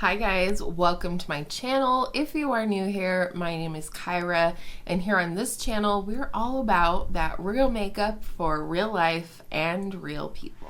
Hi guys, welcome to my channel. If you are new here, my name is Kyra, and here on this channel, we're all about that real makeup for real life and real people.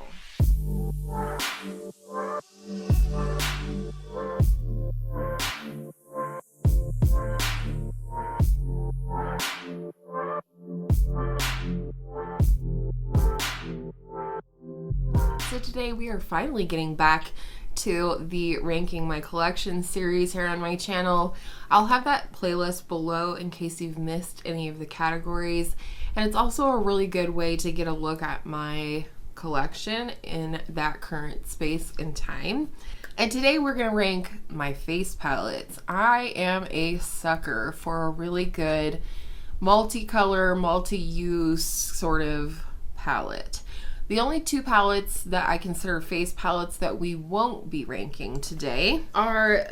So today we are finally getting back to the Ranking My Collection series here on my channel. I'll have that playlist below in case you've missed any of the categories. And it's also a really good way to get a look at my collection in that current space and time. And today we're going to rank my face palettes. I am a sucker for a really good multicolor, multi-use sort of palette. The only two palettes that I consider face palettes that we won't be ranking today are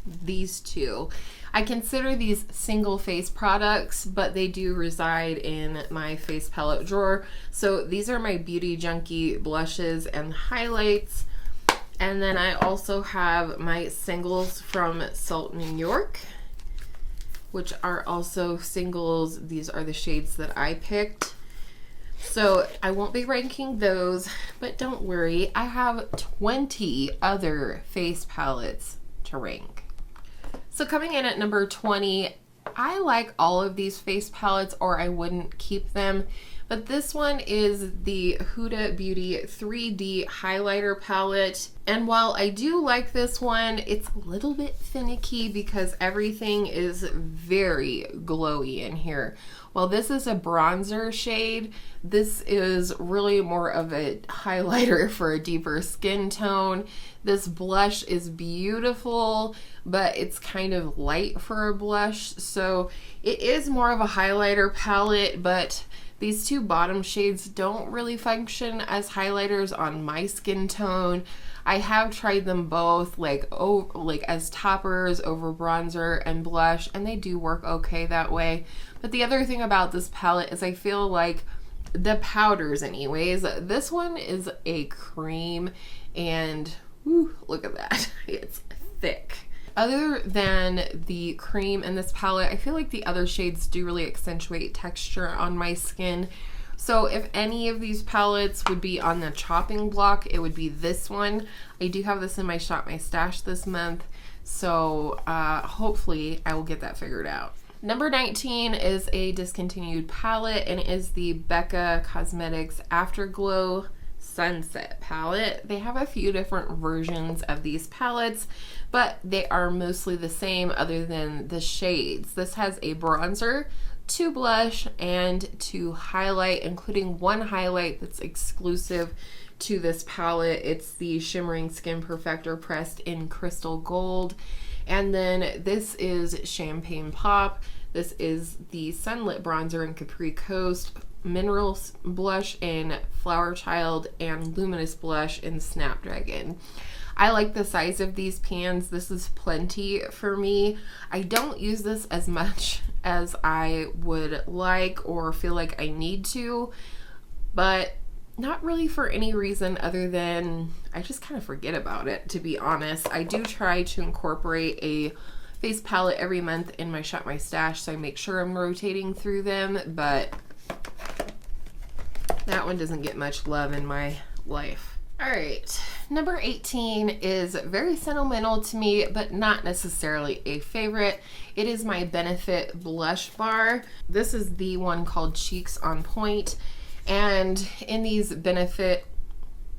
these two. I consider these single face products, but they do reside in my face palette drawer. So these are my Beauty Junkie blushes and highlights. And then I also have my singles from Salt New York, which are also singles. These are the shades that I picked. So I won't be ranking those, but don't worry, I have 20 other face palettes to rank. So coming in at number 20, I like all of these face palettes or I wouldn't keep them, but this one is the Huda Beauty 3D highlighter palette. And while I do like this one, it's a little bit finicky because everything is very glowy in here. While this is a bronzer shade, this is really more of a highlighter for a deeper skin tone. This blush is beautiful, but it's kind of light for a blush. So it is more of a highlighter palette, but these two bottom shades don't really function as highlighters on my skin tone. I have tried them both like as toppers over bronzer and blush, and they do work okay that way. But the other thing about this palette is I feel like the powders anyways, this one is a cream and whew, look at that, it's thick. Other than the cream in this palette, I feel like the other shades do really accentuate texture on my skin. So if any of these palettes would be on the chopping block, it would be this one. I do have this in my Shop My Stash this month, so hopefully I will get that figured out. Number 19 is a discontinued palette and it is the Becca Cosmetics Afterglow Sunset palette. They have a few different versions of these palettes, but they are mostly the same other than the shades. This has a bronzer, 2 blush, and 2 highlight, including 1 highlight that's exclusive to this palette. It's the Shimmering Skin Perfector pressed in crystal gold. And then this is Champagne Pop. This is the Sunlit Bronzer in Capri Coast, Mineral Blush in Flower Child, and Luminous Blush in Snapdragon. I like the size of these pans. This is plenty for me. I don't use this as much as I would like or feel like I need to, but not really for any reason other than I just kind of forget about it, to be honest. I do try to incorporate a face palette every month in my Shop My Stash, so I make sure I'm rotating through them, but that one doesn't get much love in my life. All right, number 18 is very sentimental to me, but not necessarily a favorite. It is my Benefit blush bar. This is the one called Cheeks on Pointe. And in these Benefit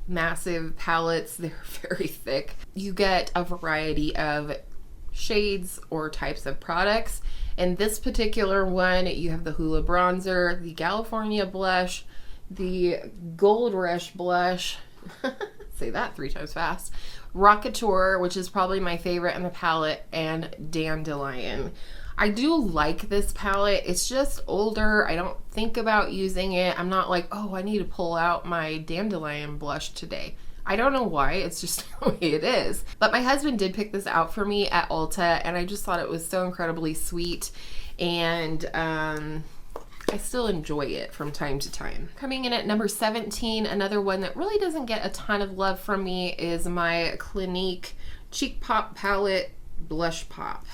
massive palettes, they're very thick. You get a variety of shades or types of products. In this particular one, you have the Hoola bronzer, the California blush, the Gold Rush blush, say that 3 times fast, Rockateur, which is probably my favorite in the palette, and Dandelion. I do like this palette. It's just older. I don't think about using it. I'm not like, oh, I need to pull out my Dandelion blush today. I don't know why. It's just the way it is. But my husband did pick this out for me at Ulta, and I just thought it was so incredibly sweet. And I still enjoy it from time to time. Coming in at number 17, another one that really doesn't get a ton of love from me is my Clinique Cheek Pop Palette Blush Pop.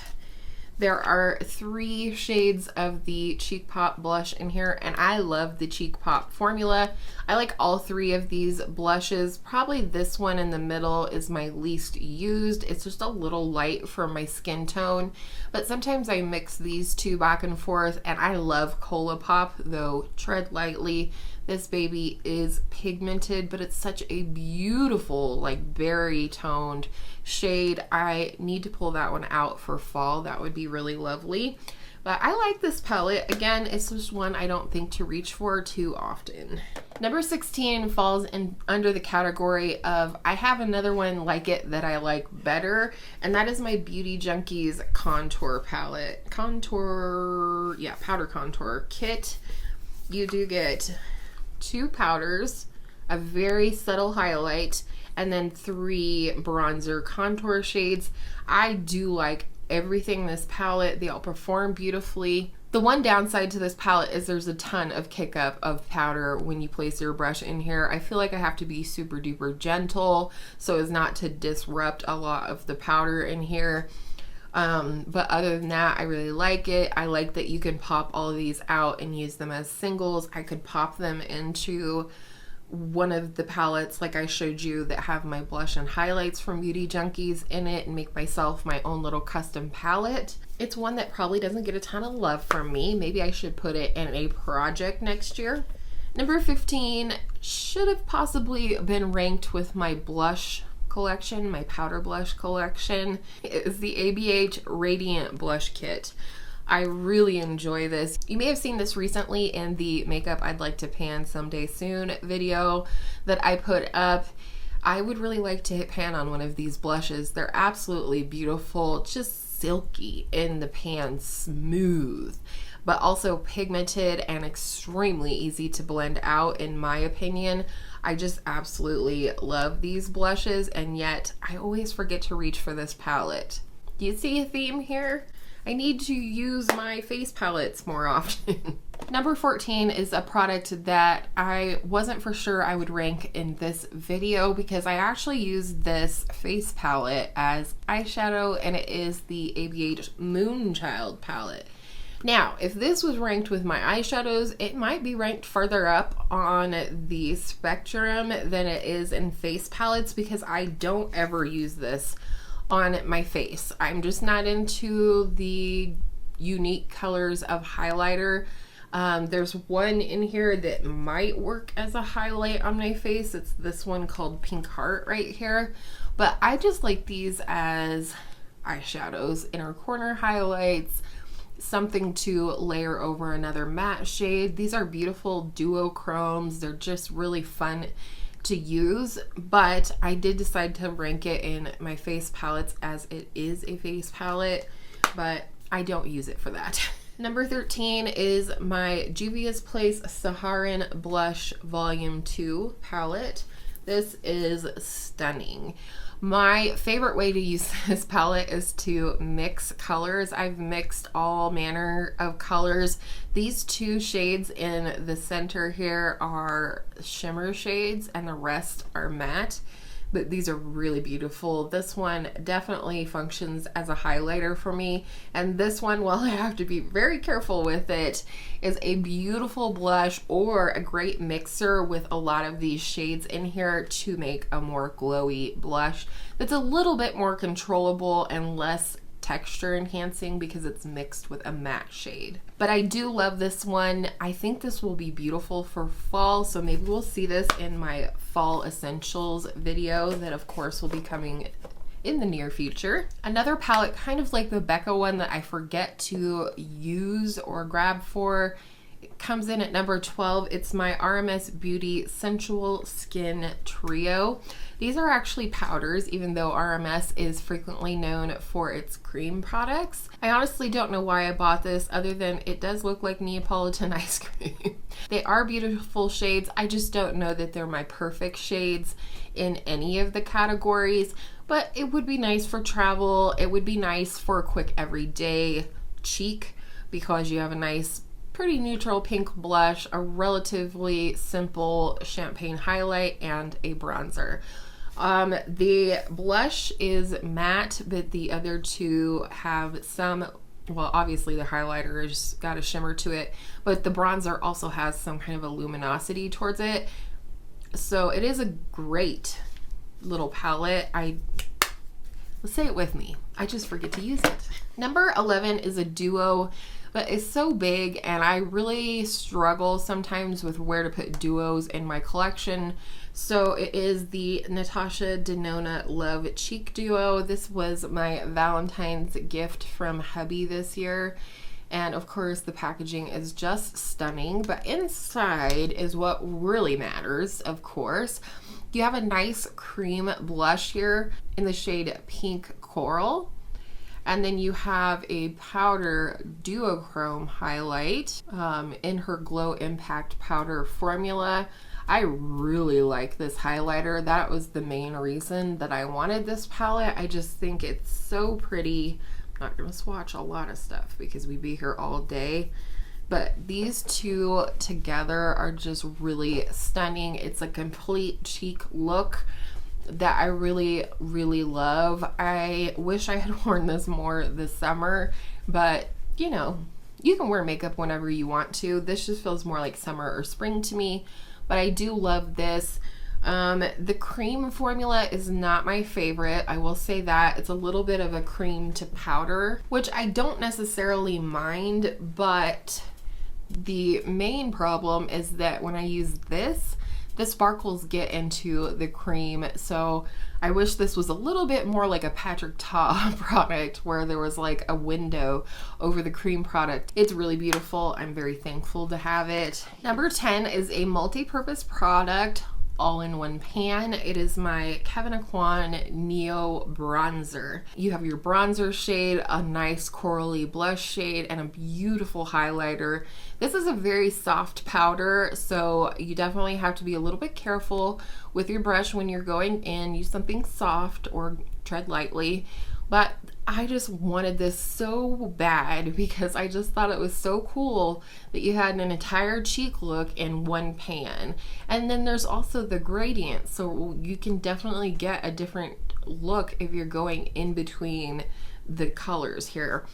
There are 3 shades of the Cheek Pop blush in here, and I love the Cheek Pop formula. I like all 3 of these blushes. Probably this one in the middle is my least used. It's just a little light for my skin tone, but sometimes I mix these 2 back and forth, and I love Cola Pop, though tread lightly. This baby is pigmented, but it's such a beautiful, like, berry toned shade. I need to pull that one out for fall. That would be really lovely. But I like this palette. Again, it's just one I don't think to reach for too often. Number 16 falls in under the category of I have another one like it that I like better, and that is my Beauty Junkies contour palette. Powder contour kit. You do get 2 powders, a very subtle highlight, and then 3 bronzer contour shades. I do like everything in this palette. They all perform beautifully. The one downside to this palette is there's a ton of kick up of powder when you place your brush in here. I feel like I have to be super duper gentle so as not to disrupt a lot of the powder in here. But other than that, I really like it. I like that you can pop all of these out and use them as singles. I could pop them into one of the palettes like I showed you that have my blush and highlights from Beauty Junkies in it and make myself my own little custom palette. It's one that probably doesn't get a ton of love from me. Maybe I should put it in a project next year. Number 15 should have possibly been ranked with my blush collection, my powder blush collection. It is the ABH Radiant Blush Kit. I really enjoy this. You may have seen this recently in the Makeup I'd Like to Pan Someday Soon video that I put up. I would really like to hit pan on one of these blushes. They're absolutely beautiful, just silky in the pan, smooth, but also pigmented and extremely easy to blend out in my opinion. I just absolutely love these blushes, and yet I always forget to reach for this palette. Do you see a theme here? I need to use my face palettes more often. Number 14 is a product that I wasn't for sure I would rank in this video because I actually used this face palette as eyeshadow, and it is the ABH Moonchild palette. Now, if this was ranked with my eyeshadows, it might be ranked further up on the spectrum than it is in face palettes because I don't ever use this on my face. I'm just not into the unique colors of highlighter. There's one in here that might work as a highlight on my face. It's this one called Pink Heart right here. But I just like these as eyeshadows, inner corner highlights, something to layer over another matte shade. These are beautiful duochromes. They're just really fun to use, but I did decide to rank it in my face palettes as it is a face palette, but I don't use it for that. Number 13 is my Juvia's Place Saharan Blush Volume 2 palette. This is stunning. My favorite way to use this palette is to mix colors. I've mixed all manner of colors. These 2 shades in the center here are shimmer shades and the rest are matte, but these are really beautiful. This one definitely functions as a highlighter for me, and this one, while I have to be very careful with it, is a beautiful blush or a great mixer with a lot of these shades in here to make a more glowy blush that's a little bit more controllable and less texture enhancing because it's mixed with a matte shade. But I do love this one. I think this will be beautiful for fall, so maybe we'll see this in my fall essentials video that of course will be coming in the near future. Another palette kind of like the Becca one that I forget to use or grab for, it comes in at number 12. It's my RMS Beauty Sensual Skin Trio. These are actually powders, even though RMS is frequently known for its cream products. I honestly don't know why I bought this other than it does look like Neapolitan ice cream. They are beautiful shades. I just don't know that they're my perfect shades in any of the categories, but it would be nice for travel. It would be nice for a quick everyday cheek because you have a nice pretty neutral pink blush, a relatively simple champagne highlight, and a bronzer. The blush is matte, but the other two have some, well, obviously the highlighter has got a shimmer to it, but the bronzer also has some kind of a luminosity towards it. So it is a great little palette. Let's say it with me. I just forget to use it. Number 11 is a duo, but it's so big and I really struggle sometimes with where to put duos in my collection. So it is the Natasha Denona Love Cheek Duo. This was my Valentine's gift from hubby this year. And of course the packaging is just stunning, but inside is what really matters, of course. You have a nice cream blush here in the shade Pink Coral. And then you have a powder duochrome highlight in her Glow Impact Powder formula. I really like this highlighter. That was the main reason that I wanted this palette. I just think it's so pretty. I'm not gonna swatch a lot of stuff because we'd be here all day. But these two together are just really stunning. It's a complete cheek look that I really, really love. I wish I had worn this more this summer, but you know, you can wear makeup whenever you want to. This just feels more like summer or spring to me, but I do love this. The cream formula is not my favorite. I will say that it's a little bit of a cream to powder, which I don't necessarily mind, but the main problem is that when I use this, the sparkles get into the cream. So I wish this was a little bit more like a Patrick Ta product where there was like a window over the cream product. It's really beautiful. I'm very thankful to have it. Number 10 is a multi-purpose product, all-in-one pan. It is my Kevyn Aucoin Neo Bronzer. You have your bronzer shade, a nice corally blush shade, and a beautiful highlighter. This is a very soft powder, so you definitely have to be a little bit careful with your brush when you're going in. Use something soft or tread lightly. But I just wanted this so bad because I just thought it was so cool that you had an entire cheek look in one pan. And then there's also the gradient, so you can definitely get a different look if you're going in between the colors here.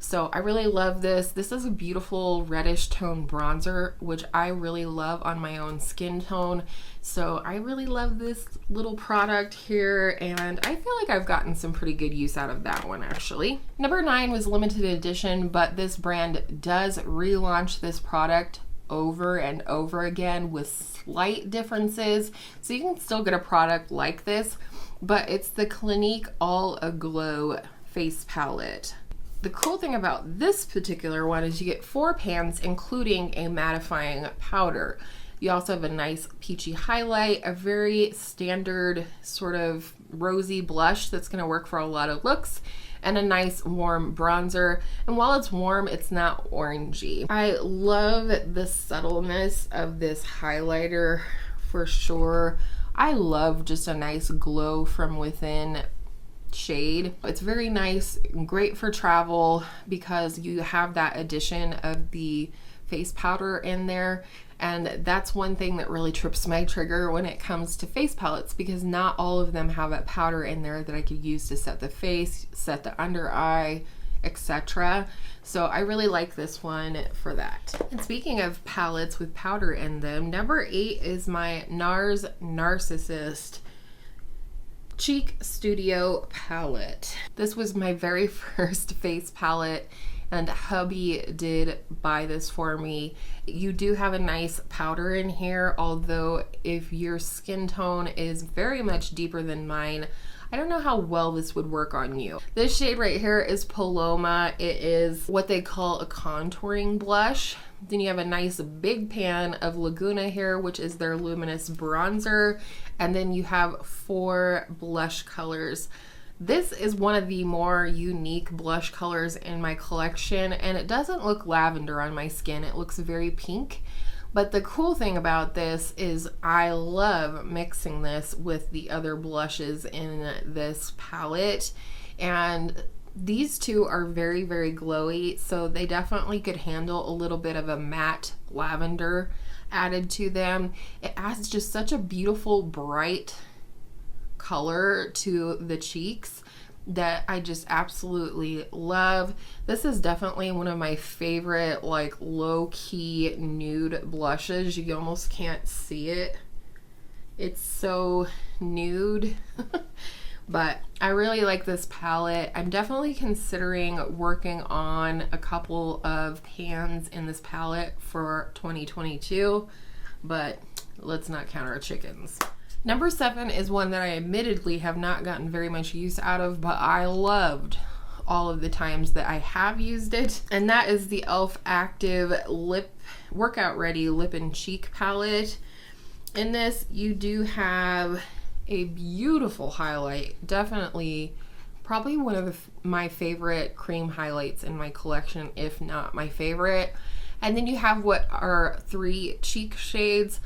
So I really love this. This is a beautiful reddish tone bronzer, which I really love on my own skin tone. So I really love this little product here, and I feel like I've gotten some pretty good use out of that one actually. Number 9 was limited edition, but this brand does relaunch this product over and over again with slight differences. So you can still get a product like this, but it's the Clinique All Aglow face palette. The cool thing about this particular one is you get 4 pans, including a mattifying powder. You also have a nice peachy highlight, a very standard sort of rosy blush that's going to work for a lot of looks, and a nice warm bronzer. And while it's warm, it's not orangey. I love the subtleness of this highlighter for sure. I love just a nice glow from within shade. It's very nice, great for travel because you have that addition of the face powder in there, and that's one thing that really trips my trigger when it comes to face palettes, because not all of them have a powder in there that I could use to set the face, set the under eye, etc. So I really like this one for that. And speaking of palettes with powder in them, number 8 is my NARS Narcissist Cheek Studio palette. This was my very first face palette, and hubby did buy this for me. You do have a nice powder in here, although if your skin tone is very much deeper than mine, I don't know how well this would work on you. This shade right here is Paloma. It is what they call a contouring blush. Then you have a nice big pan of Laguna here, which is their luminous bronzer. And then you have 4 blush colors. This is one of the more unique blush colors in my collection, and it doesn't look lavender on my skin. It looks very pink. But the cool thing about this is I love mixing this with the other blushes in this palette, and these two are very, very glowy, so they definitely could handle a little bit of a matte lavender added to them. It adds just such a beautiful, bright color to the cheeks that I just absolutely love. This is definitely one of my favorite like low-key nude blushes. You almost can't see it. It's so nude. But I really like this palette. I'm definitely considering working on a couple of pans in this palette for 2022, but let's not count our chickens. Number 7 is one that I admittedly have not gotten very much use out of, but I loved all of the times that I have used it. And that is the e.l.f. Active Workout Ready Lip and Cheek Palette. In this, you do have a beautiful highlight. Definitely probably one of my favorite cream highlights in my collection, if not my favorite. And then you have what are 3 cheek shades.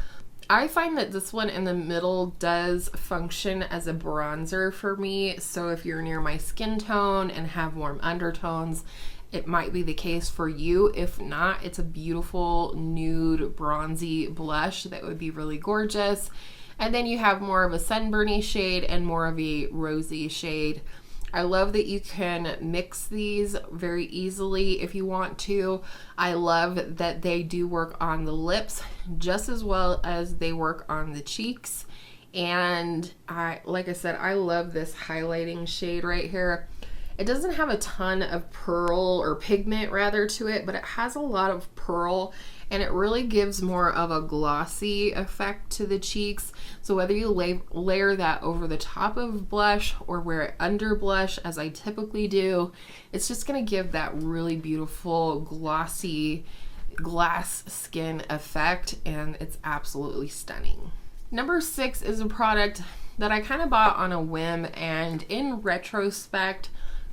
I find that this one in the middle does function as a bronzer for me. So if you're near my skin tone and have warm undertones, it might be the case for you. If not, it's a beautiful nude bronzy blush that would be really gorgeous. And then you have more of a sunburny shade and more of a rosy shade. I love that you can mix these very easily if you want to. I love that they do work on the lips just as well as they work on the cheeks. And like I said, I love this highlighting shade right here. It doesn't have a ton of pearl or pigment rather to it, but it has a lot of pearl and it really gives more of a glossy effect to the cheeks. So whether you layer that over the top of blush or wear it under blush, as I typically do, it's just gonna give that really beautiful glossy glass skin effect, and it's absolutely stunning. Number 6 is a product that I kind of bought on a whim, and in retrospect,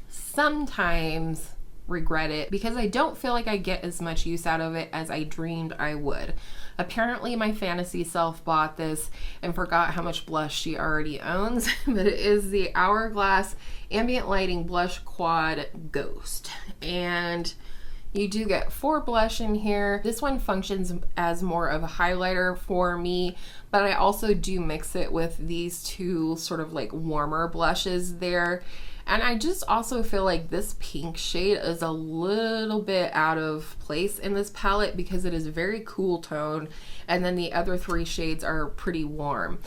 sometimes regret it because I don't feel like I get as much use out of it as I dreamed I would. Apparently my fantasy self bought this and forgot how much blush she already owns, but it is the Hourglass Ambient Lighting Blush Quad Ghost. And you do get 4 blush in here. This one functions as more of a highlighter for me, but I also do mix it with these 2 sort of like warmer blushes there. And I just also feel like this pink shade is a little bit out of place in this palette because it is a very cool tone, and then the other 3 shades are pretty warm.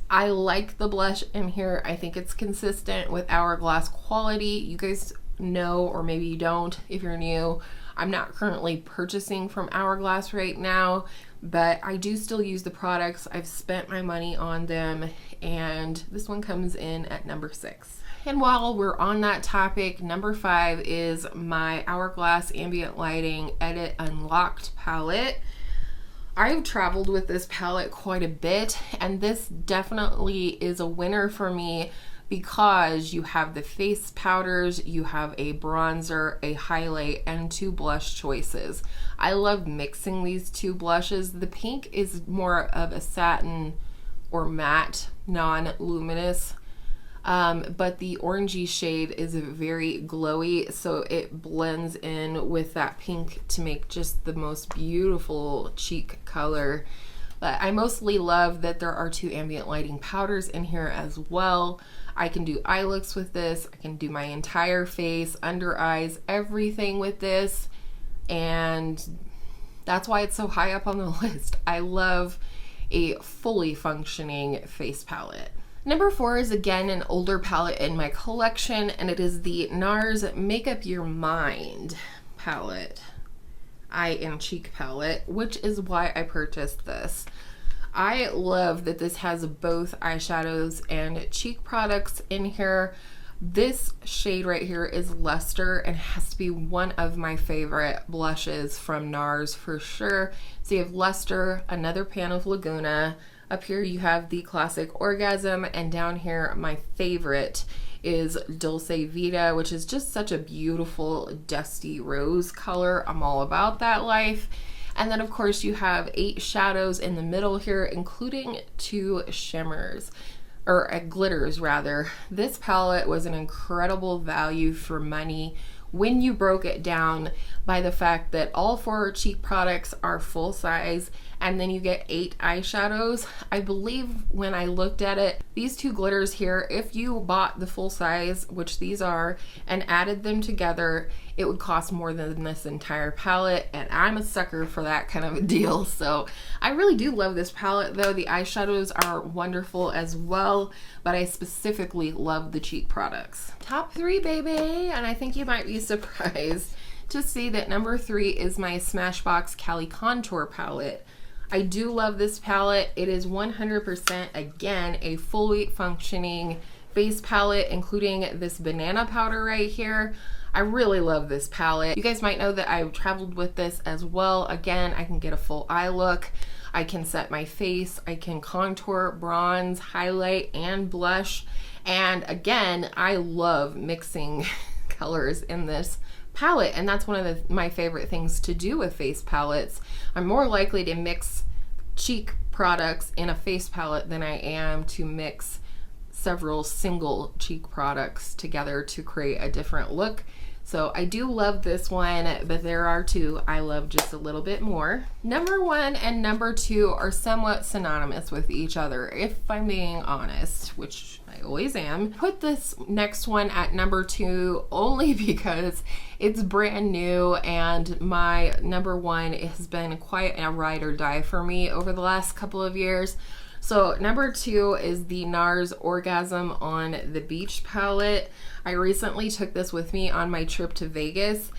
I like the blush in here. I think it's consistent with Hourglass quality. You guys know, or maybe you don't if you're new, I'm not currently purchasing from Hourglass right now, but I do still use the products. I've spent my money on them, and this one comes in at number 6. And while we're on that topic, number 5 is my Hourglass Ambient Lighting Edit Unlocked palette. I've traveled with this palette quite a bit, and this definitely is a winner for me because you have the face powders, you have a bronzer, a highlight, and 2 blush choices. I love mixing these 2 blushes. The pink is more of a satin or matte, non-luminous. But the orangey shade is very glowy, so it blends in with that pink to make just the most beautiful cheek color. But I mostly love that there are 2 ambient lighting powders in here as well. I can do eye looks with this. I can do my entire face, under eyes, everything with this. And that's why it's so high up on the list. I love a fully functioning face palette. Number 4 is again an older palette in my collection, and it is the NARS Make Up Your Mind palette, eye and cheek palette, which is why I purchased this. I love that this has both eyeshadows and cheek products in here. This shade right here is Luster and has to be one of my favorite blushes from NARS for sure. So you have Luster, another pan of Laguna. Up here you have the classic Orgasm, and down here my favorite is Dulce Vita, which is just such a beautiful dusty rose color. I'm all about that life. And then of course you have 8 shadows in the middle here, including 2 shimmers. or glitters rather. This palette was an incredible value for money when you broke it down by the fact that all 4 cheek products are full size, and then you get 8 eyeshadows. I believe when I looked at it, these 2 glitters here, if you bought the full size, which these are, and added them together, it would cost more than this entire palette, and I'm a sucker for that kind of a deal. So I really do love this palette though. The eyeshadows are wonderful as well, but I specifically love the cheek products. Top 3, baby, and I think you might be surprised to see that number 3 is my Smashbox Cali Contour palette. I do love this palette. It is 100% again a fully functioning face palette, including this banana powder right here. I really love this palette. You guys might know that I've traveled with this as well. Again, I can get a full eye look. I can set my face. I can contour, bronze, highlight, and blush. And again, I love mixing colors in this palette, and that's one of my favorite things to do with face palettes. I'm more likely to mix cheek products in a face palette than I am to mix several single cheek products together to create a different look. So I do love this one, but there are 2 I love just a little bit more. Number 1 and number 2 are somewhat synonymous with each other, if I'm being honest, which I always am. Put this next one at number 2 only because it's brand new, and my number 1 has been quite a ride or die for me over the last couple of years. So number 2 is the NARS Orgasm on the Beach palette. I recently took this with me on my trip to Vegas,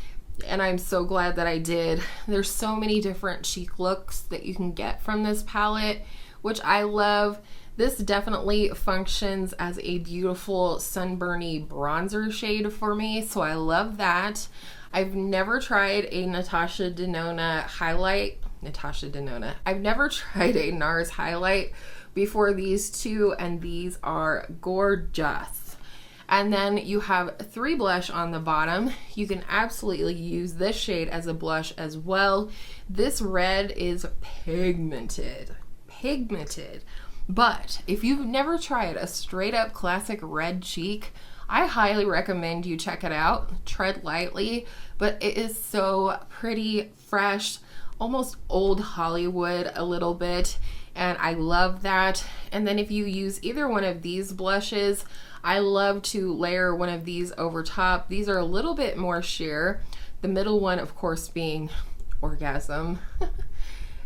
and I'm so glad that I did. There's so many different cheek looks that you can get from this palette, which I love. This definitely functions as a beautiful sunburny bronzer shade for me, so I love that. I've never tried a Natasha Denona highlight. I've never tried a NARS highlight before these 2, and these are gorgeous. And then you have 3 blush on the bottom. You can absolutely use this shade as a blush as well. This red is pigmented. But if you've never tried a straight up classic red cheek, I highly recommend you check it out. Tread lightly, but it is so pretty, fresh, almost old Hollywood a little bit, and I love that. And then if you use either one of these blushes, I love to layer one of these over top. These are a little bit more sheer, the middle one of course being Orgasm.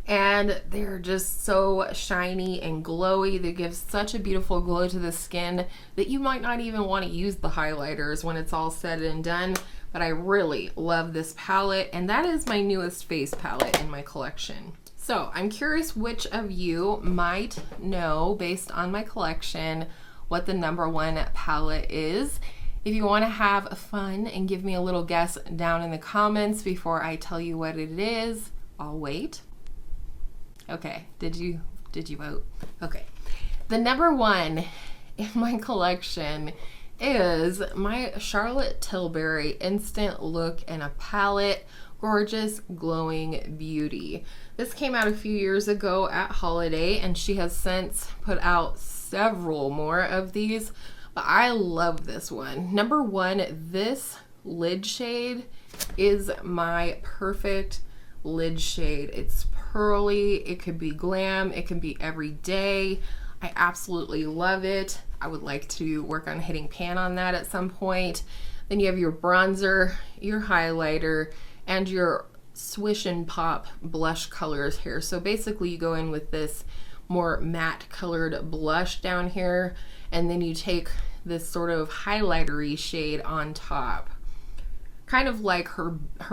And they're just so shiny and glowy. They give such a beautiful glow to the skin that you might not even want to use the highlighters when it's all said and done. But I really love this palette, and that is my newest face palette in my collection. So I'm curious which of you might know, based on my collection, what the number 1 palette is. If you want to have fun and give me a little guess down in the comments before I tell you what it is, I'll wait. Okay, did you vote? Okay. The number 1 in my collection is my Charlotte Tilbury Instant Look in a Palette. Gorgeous, glowing beauty. This came out a few years ago at holiday, and she has since put out several more of these, but I love this one. Number 1, this lid shade is my perfect lid shade. It's pearly, it could be glam, it can be everyday. I absolutely love it. I would like to work on hitting pan on that at some point. Then you have your bronzer, your highlighter, and your swish and pop blush colors here. So basically you go in with this more matte colored blush down here, and then you take this sort of highlightery shade on top. Kind of like her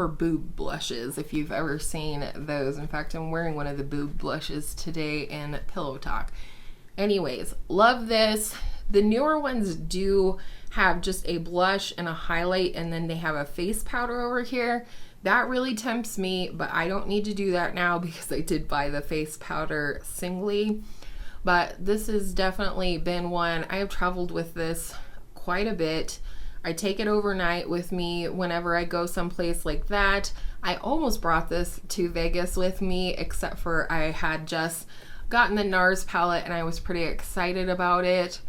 boob blushes, if you've ever seen those. In fact, I'm wearing one of the boob blushes today in Pillow Talk. Anyways, love this. The newer ones do have just a blush and a highlight, and then they have a face powder over here. That really tempts me, but I don't need to do that now because I did buy the face powder singly. But this has definitely been one. I have traveled with this quite a bit. I take it overnight with me whenever I go someplace like that. I almost brought this to Vegas with me, except for I had just gotten the NARS palette and I was pretty excited about it.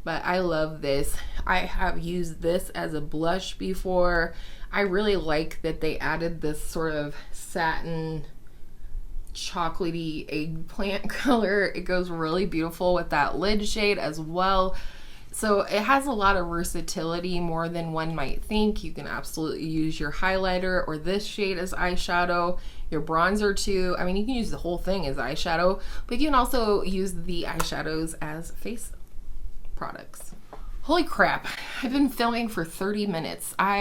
but I love this. I have used this as a blush before. I really like that they added this sort of satin chocolatey eggplant color. It goes really beautiful with that lid shade as well. So it has a lot of versatility, more than one might think. You can absolutely use your highlighter or this shade as eyeshadow, your bronzer too. I mean, you can use the whole thing as eyeshadow, but you can also use the eyeshadows as face products. Holy crap, I've been filming for 30 minutes. I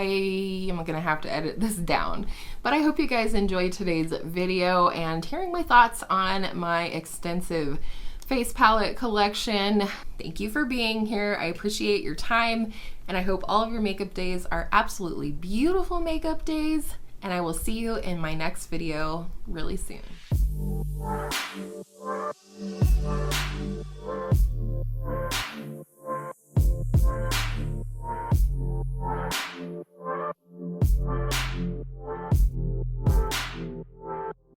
am gonna have to edit this down, but I hope you guys enjoyed today's video and hearing my thoughts on my extensive face palette collection. Thank you for being here. I appreciate your time, and I hope all of your makeup days are absolutely beautiful makeup days, and I will see you in my next video really soon.